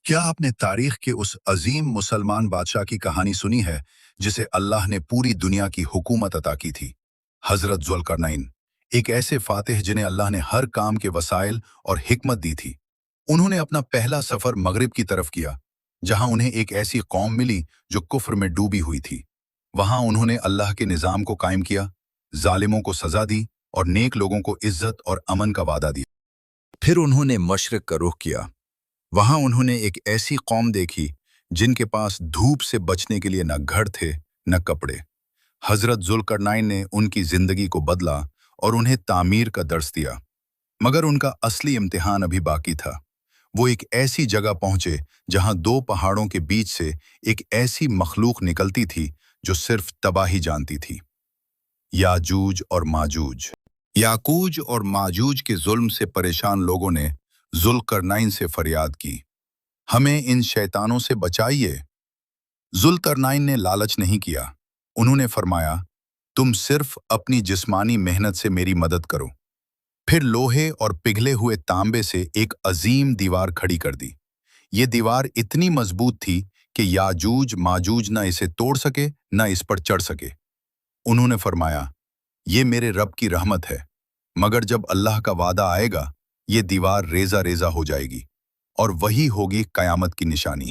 کیا آپ نے تاریخ کے اس عظیم مسلمان بادشاہ کی کہانی سنی ہے جسے اللہ نے پوری دنیا کی حکومت عطا کی تھی؟ حضرت ذوالقرنین، ایک ایسے فاتح جنہیں اللہ نے ہر کام کے وسائل اور حکمت دی تھی۔ انہوں نے اپنا پہلا سفر مغرب کی طرف کیا، جہاں انہیں ایک ایسی قوم ملی جو کفر میں ڈوبی ہوئی تھی۔ وہاں انہوں نے اللہ کے نظام کو قائم کیا، ظالموں کو سزا دی اور نیک لوگوں کو عزت اور امن کا وعدہ دیا۔ پھر انہوں نے مشرق کا رخ کیا۔ وہاں انہوں نے ایک ایسی قوم دیکھی جن کے پاس دھوپ سے بچنے کے لیے نہ گھر تھے نہ کپڑے۔ حضرت ذوالقرنین نے ان کی زندگی کو بدلا اور انہیں تعمیر کا درس دیا، مگر ان کا اصلی امتحان ابھی باقی تھا۔ وہ ایک ایسی جگہ پہنچے جہاں دو پہاڑوں کے بیچ سے ایک ایسی مخلوق نکلتی تھی جو صرف تباہی جانتی تھی۔ یاجوج اور ماجوج۔ یاجوج اور ماجوج کے ظلم سے پریشان لوگوں نے ذوالقرنین سے فریاد کی، ہمیں ان شیطانوں سے بچائیے۔ ذوالقرنین نے لالچ نہیں کیا۔ انہوں نے فرمایا، تم صرف اپنی جسمانی محنت سے میری مدد کرو۔ پھر لوہے اور پگھلے ہوئے تانبے سے ایک عظیم دیوار کھڑی کر دی۔ یہ دیوار اتنی مضبوط تھی کہ یاجوج ماجوج نہ اسے توڑ سکے نہ اس پر چڑھ سکے۔ انہوں نے فرمایا، یہ میرے رب کی رحمت ہے، مگر جب اللہ کا وعدہ آئے گا یہ دیوار ریزہ ریزہ ہو جائے گی، اور وہی ہوگی قیامت کی نشانی۔